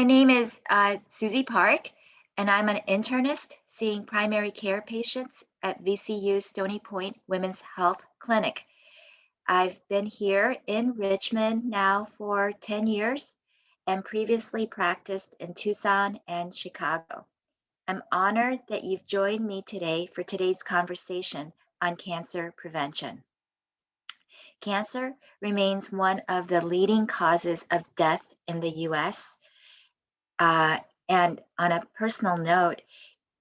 My name is Suzie Park, and I'm an internist seeing primary care patients at VCU Stony Point Women's Health Clinic. I've been here in Richmond now for 10 years and previously practiced in Tucson and Chicago. I'm honored that you've joined me today for today's conversation on cancer prevention. Cancer remains one of the leading causes of death in the US. And on a personal note,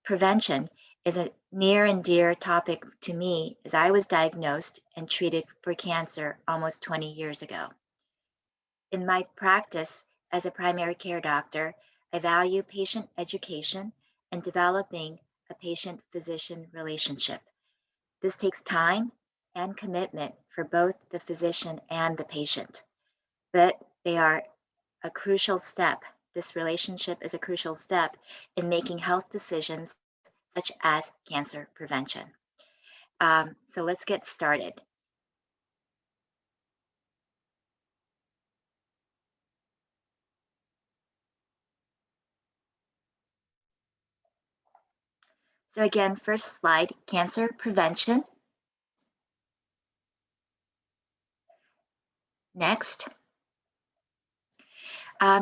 prevention is a near and dear topic to me as I was diagnosed and treated for cancer almost 20 years ago. In my practice as a primary care doctor, I value patient education and developing a patient-physician relationship. This takes time and commitment for both the physician and the patient, but they are a crucial step. This relationship is a crucial step in making health decisions such as cancer prevention. So let's get started. So again, first slide, cancer prevention. Next.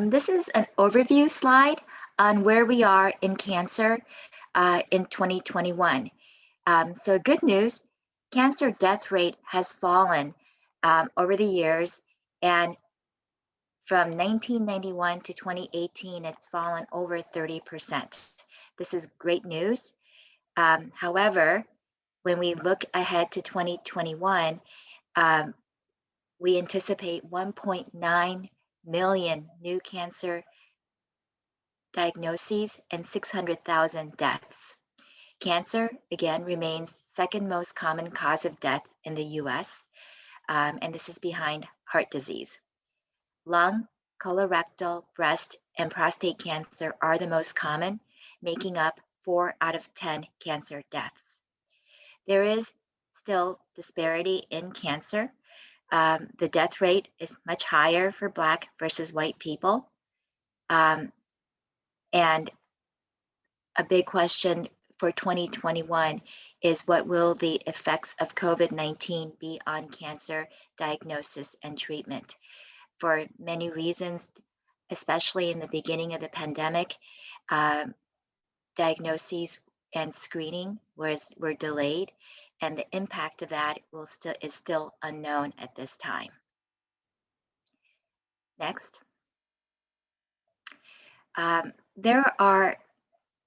This is an overview slide on where we are in cancer in 2021. So good news, cancer death rate has fallen over the years, and from 1991 to 2018, it's fallen over 30%. This is great news. However, when we look ahead to 2021, we anticipate 1.9 million new cancer diagnoses and 600,000 deaths. Cancer, again, remains second most common cause of death in the US, and this is behind heart disease. Lung, colorectal, breast, and prostate cancer are the most common, making up 4 out of 10 cancer deaths. There is still disparity in cancer. The death rate is much higher for Black versus white people. And a big question for 2021 is what will the effects of COVID-19 be on cancer diagnosis and treatment? For many reasons, especially in the beginning of the pandemic, diagnoses and screening were delayed, and the impact of that is still unknown at this time. Next. There are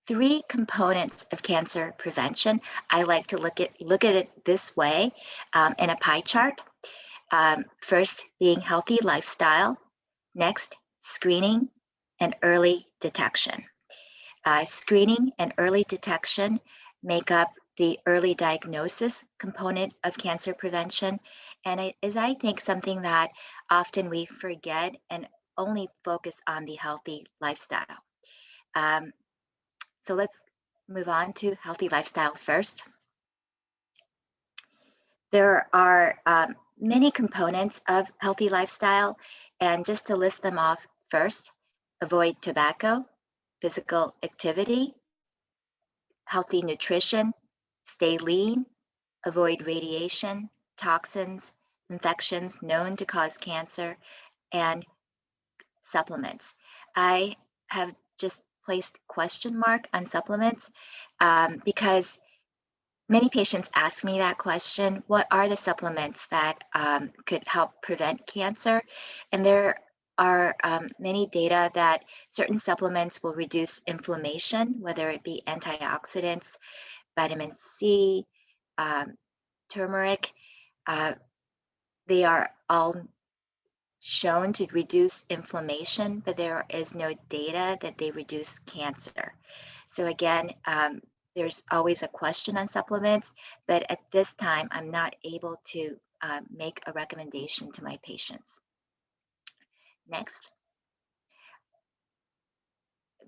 3 components of cancer prevention. I like to look at it this way in a pie chart. First being healthy lifestyle, next screening and early detection. Screening and early detection make up the early diagnosis component of cancer prevention, and it is, I think, something that often we forget and only focus on the healthy lifestyle. So let's move on to healthy lifestyle first. There are many components of healthy lifestyle, and just to list them off first, avoid tobacco, physical activity, healthy nutrition, stay lean, avoid radiation, toxins, infections known to cause cancer, and supplements. I have just placed question mark on supplements because many patients ask me that question, what are the supplements that could help prevent cancer? And there are many data that certain supplements will reduce inflammation, whether it be antioxidants, vitamin C, turmeric. They are all shown to reduce inflammation, but there is no data that they reduce cancer. So again, there's always a question on supplements, but at this time, I'm not able to make a recommendation to my patients. Next.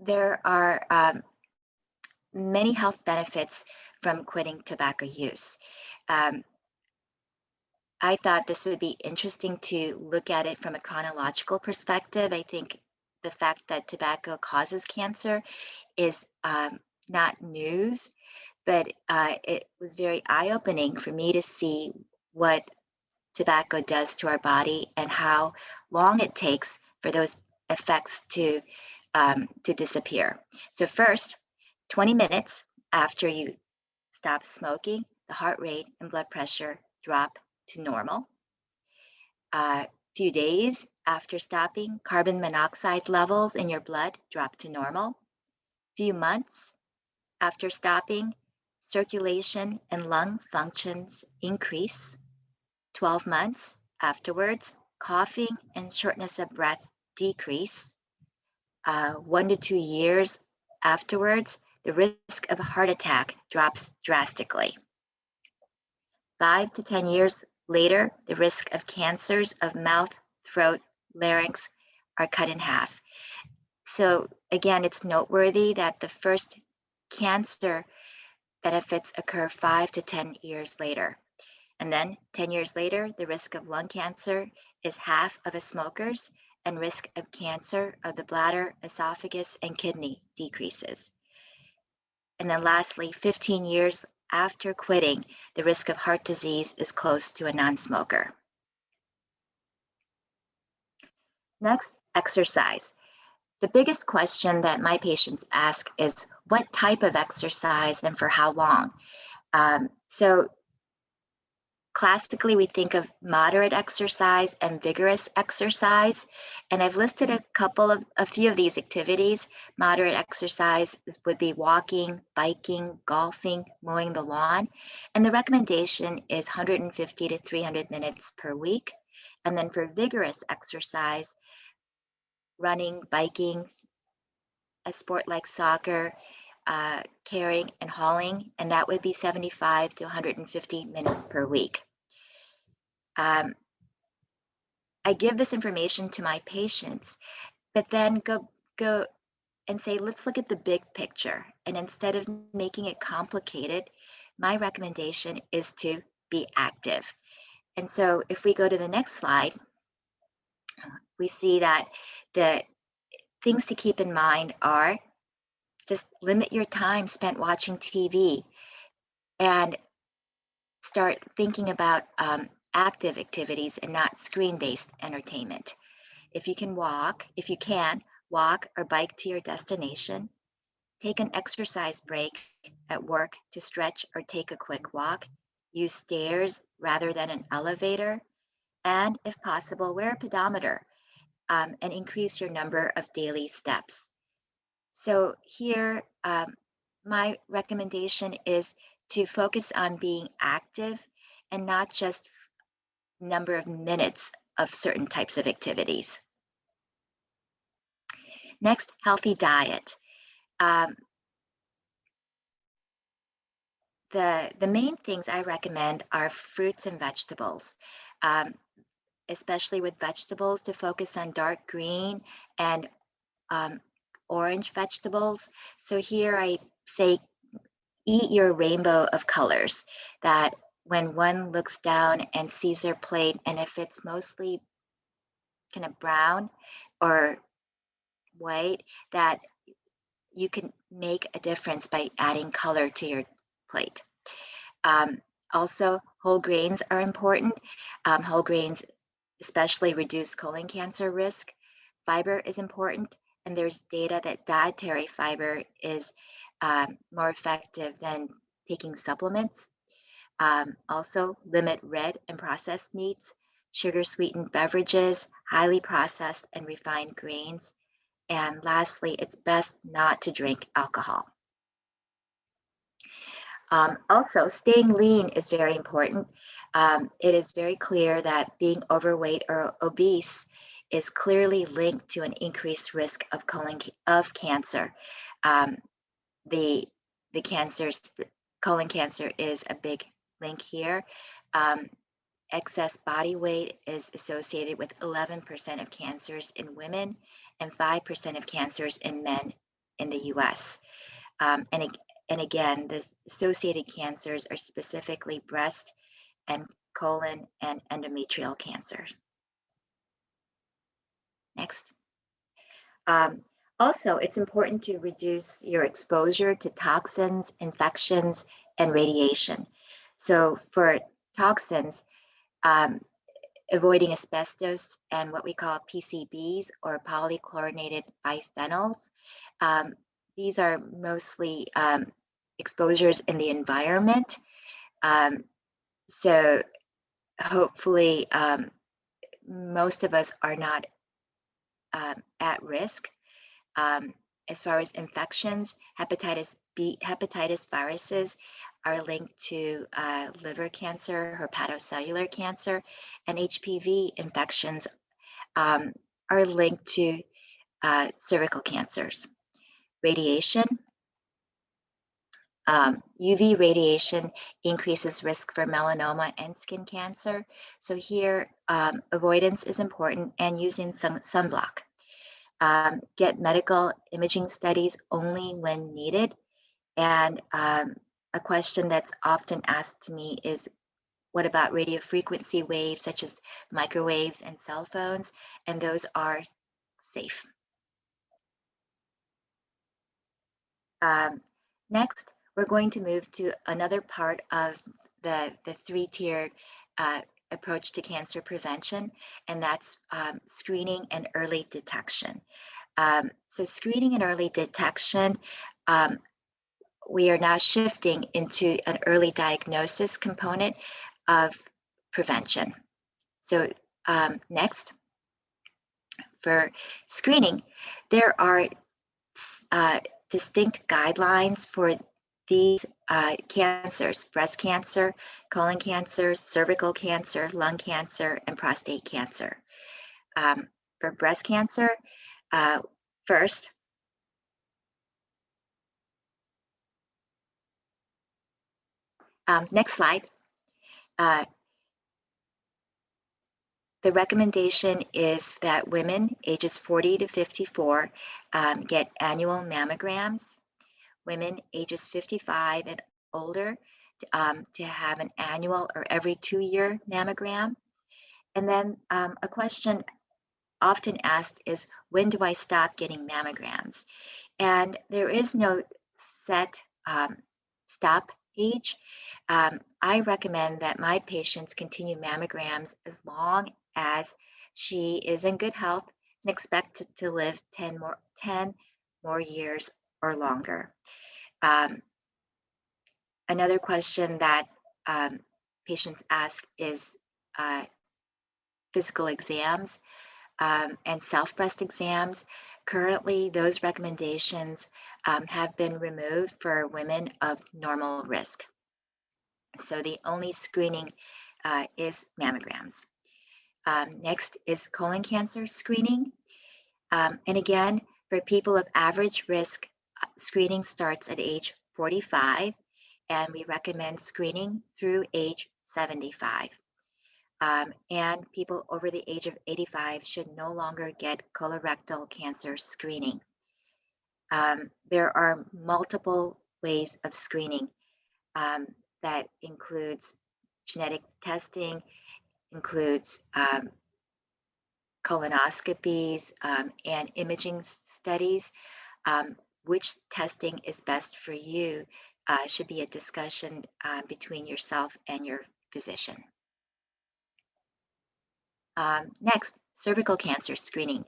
There are many health benefits from quitting tobacco use. I thought this would be interesting to look at it from a chronological perspective. I think the fact that tobacco causes cancer is not news, but it was very eye-opening for me to see what tobacco does to our body and how long it takes for those effects to disappear. So first, 20 minutes after you stop smoking, the heart rate and blood pressure drop to normal. A few days after stopping, carbon monoxide levels in your blood drop to normal. Few months after stopping, circulation and lung functions increase. 12 months afterwards, coughing and shortness of breath decrease. 1 to 2 years afterwards, the risk of a heart attack drops drastically. 5 to 10 years later, the risk of cancers of mouth, throat, larynx are cut in half. So again, it's noteworthy that the first cancer benefits occur 5 to 10 years later. And then 10 years later, the risk of lung cancer is half of a smoker's, and risk of cancer of the bladder, esophagus, and kidney decreases. And then lastly, 15 years after quitting, the risk of heart disease is close to a non-smoker. Next, exercise. The biggest question that my patients ask is what type of exercise and for how long? So classically, we think of moderate exercise and vigorous exercise, and I've listed a few of these activities. Moderate exercise would be walking, biking, golfing, mowing the lawn, and the recommendation is 150 to 300 minutes per week. And then for vigorous exercise, running, biking, a sport like soccer, carrying and hauling, and that would be 75 to 150 minutes per week. I give this information to my patients, but then go and say, let's look at the big picture. And instead of making it complicated, my recommendation is to be active. And so if we go to the next slide, we see that the things to keep in mind are just limit your time spent watching TV and start thinking about active activities and not screen-based entertainment. If you can walk or bike to your destination, take an exercise break at work to stretch or take a quick walk, use stairs rather than an elevator, and if possible, wear a pedometer and increase your number of daily steps. So here, my recommendation is to focus on being active and not just number of minutes of certain types of activities. Next, healthy diet. The main things I recommend are fruits and vegetables, especially with vegetables to focus on dark green and orange vegetables. So here I say eat your rainbow of colors, that when one looks down and sees their plate, and if it's mostly kind of brown or white, that you can make a difference by adding color to your plate. Also, whole grains are important. Whole grains especially reduce colon cancer risk. Fiber is important, and there's data that dietary fiber is more effective than taking supplements. Also, limit red and processed meats, sugar-sweetened beverages, highly processed and refined grains. And lastly, it's best not to drink alcohol. Also, staying lean is very important. It is very clear that being overweight or obese is clearly linked to an increased risk of cancer. The colon cancer is a big link here. Excess body weight is associated with 11% of cancers in women and 5% of cancers in men in the US. And again, the associated cancers are specifically breast and colon and endometrial cancer. Next. Um, Also, it's important to reduce your exposure to toxins, infections, and radiation. So, for toxins, um, avoiding asbestos and what we call PCBs or polychlorinated biphenyls. Um, these are mostly exposures in the environment. Um, so, hopefully, most of us are not at risk. Um, as far as infections, hepatitis B, hepatitis viruses are linked to liver cancer, hepatocellular cancer, and HPV infections um, are linked to cervical cancers. Radiation, UV radiation increases risk for melanoma and skin cancer. So here, avoidance is important and using sunblock. Get medical imaging studies only when needed. And a question that's often asked to me is, what about radio frequency waves such as microwaves and cell phones? And those are safe. Um, Next, we're going to move to another part of the three-tiered approach to cancer prevention, and that's screening and early detection. So screening and early detection, um, we are now shifting into an early diagnosis component of prevention. So next, for screening, there are uh, distinct guidelines for these cancers: breast cancer, colon cancer, cervical cancer, lung cancer, and prostate cancer. For breast cancer, uh, first, next slide. Uh, the recommendation is that women ages 40 to 54 get annual mammograms. Women ages 55 and older to have an annual or every 2-year mammogram. And then a question often asked is, when do I stop getting mammograms? And there is no set stop age. I recommend that my patients continue mammograms as long as she is in good health and expected to live 10 more years or longer. Um, Another question that patients ask is physical exams and self breast exams. Currently, those recommendations have been removed for women of normal risk. So the only screening is mammograms. Next is colon cancer screening. And again, for people of average risk, screening starts at age 45, and we recommend screening through age 75. And people over the age of 85 should no longer get colorectal cancer screening. There are multiple ways of screening that includes genetic testing, includes colonoscopies and imaging studies. Which testing is best for you should be a discussion between yourself and your physician. Next, cervical cancer screening.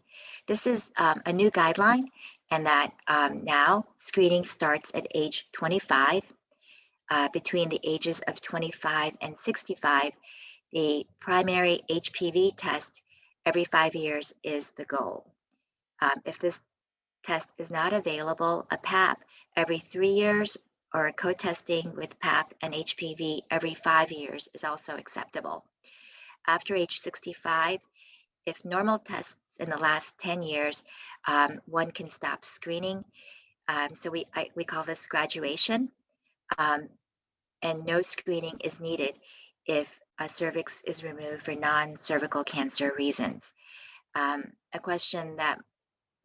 This is a new guideline, and that now screening starts at age 25. Between the ages of 25 and 65, the primary HPV test every 5 years is the goal. If this test is not available, a PAP every 3 years or co-testing with PAP and HPV every 5 years is also acceptable. After age 65, if normal tests in the last 10 years, one can stop screening. So we call this graduation, and no screening is needed if a cervix is removed for non-cervical cancer reasons. A question that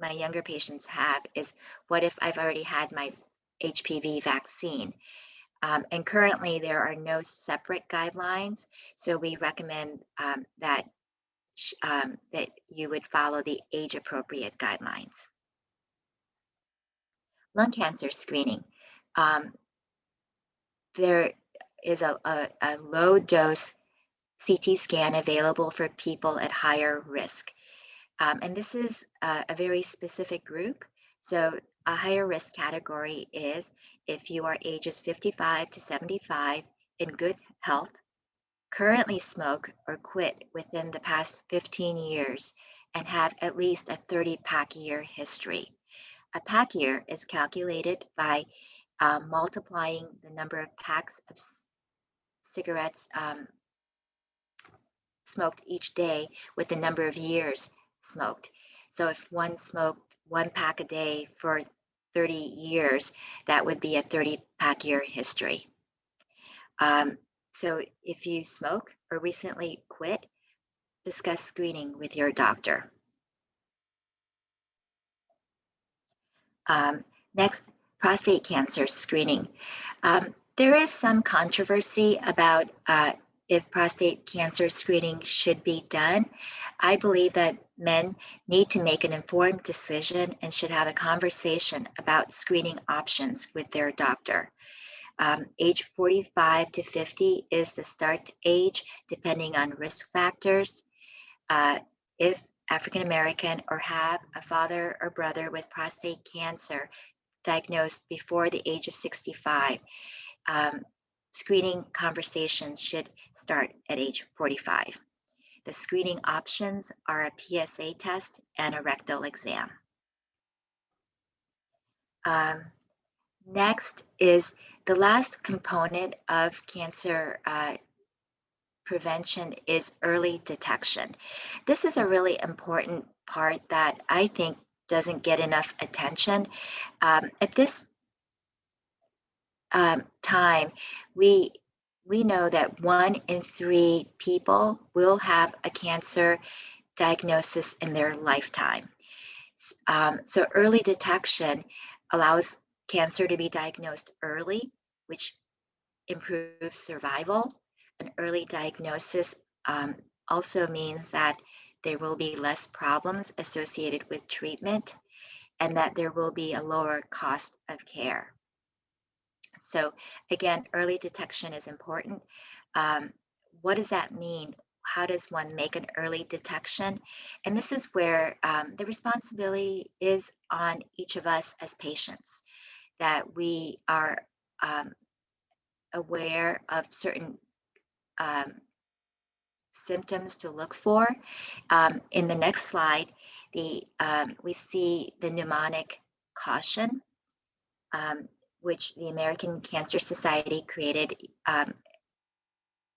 my younger patients have is, what if I've already had my HPV vaccine? And currently there are no separate guidelines, so we recommend that you would follow the age-appropriate guidelines. Lung cancer screening. Um, there is a low dose CT scan available for people at higher risk. And this is a very specific group. So, a higher risk category is if you are ages 55 to 75 in good health, currently smoke or quit within the past 15 years, and have at least a 30 pack year history. A pack year is calculated by multiplying the number of packs of cigarettes smoked each day with the number of years smoked. So if one smoked one pack a day for 30 years, that would be a 30 pack year history. Um, so if you smoke or recently quit, discuss screening with your doctor. Um, Next, prostate cancer screening. There is some controversy about if prostate cancer screening should be done. I believe that men need to make an informed decision and should have a conversation about screening options with their doctor. Age 45 to 50 is the start age, depending on risk factors. If African American or have a father or brother with prostate cancer diagnosed before the age of 65, um, screening conversations should start at age 45. The screening options are a PSA test and a rectal exam. Um, Next is the last component of cancer prevention is early detection. This is a really important part that I think doesn't get enough attention. At this time, we we know that 1 in 3 people will have a cancer diagnosis in their lifetime. So early detection allows cancer to be diagnosed early, which improves survival. An early diagnosis also means that there will be less problems associated with treatment and that there will be a lower cost of care. So, again, early detection is important. Um, what does that mean? How does one make an early detection? And this is where the responsibility is on each of us as patients, that we are um, aware of certain um, symptoms to look for. In the next slide, we see the mnemonic caution, um, which the American Cancer Society created.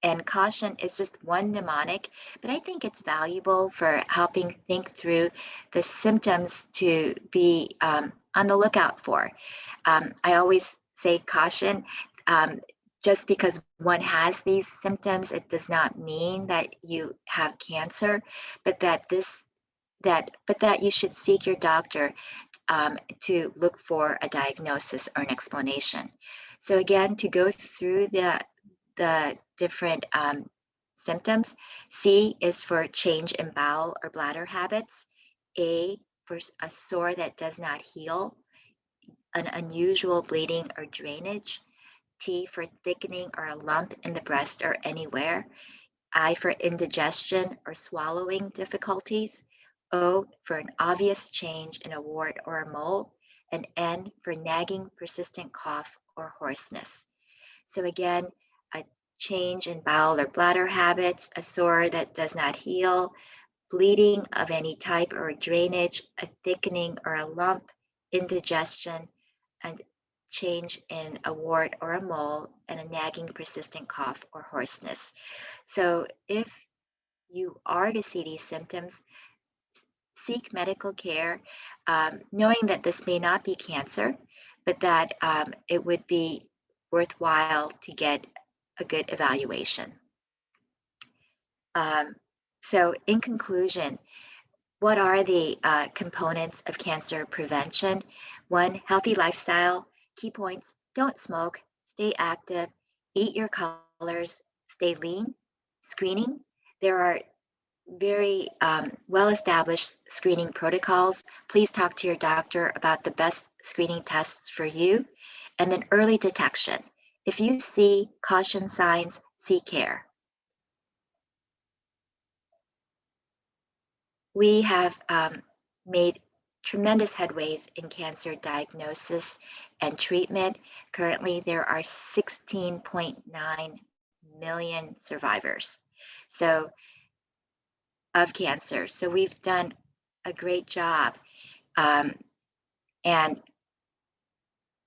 And caution is just one mnemonic, but I think it's valuable for helping think through the symptoms to be on the lookout for. I always say caution. Just because one has these symptoms, it does not mean that you have cancer, but that you should seek your doctor to look for a diagnosis or an explanation. So again, to go through the different symptoms. C is for change in bowel or bladder habits. A for a sore that does not heal, an unusual bleeding or drainage. T for thickening or a lump in the breast or anywhere. I for indigestion or swallowing difficulties. O for an obvious change in a wart or a mole. And N for nagging, persistent cough or hoarseness. So again, a change in bowel or bladder habits, a sore that does not heal, bleeding of any type or drainage, a thickening or a lump, indigestion, and change in a wart or a mole, and a nagging persistent cough or hoarseness. So if you are to see these symptoms, seek medical care, knowing that this may not be cancer, but that it would be worthwhile to get a good evaluation. Um, so, in conclusion, what are the components of cancer prevention? One, healthy lifestyle. Key points: don't smoke, stay active, eat your colors, stay lean. Screening. There are very well-established screening protocols. Please talk to your doctor about the best screening tests for you. And then early detection. If you see caution signs, seek care. We have made tremendous headways in cancer diagnosis and treatment. Currently, there are 16.9 million survivors of cancer. So we've done a great job. And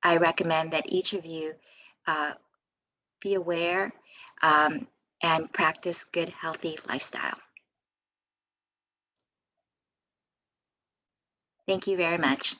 I recommend that each of you be aware and practice good, healthy lifestyle. Thank you very much.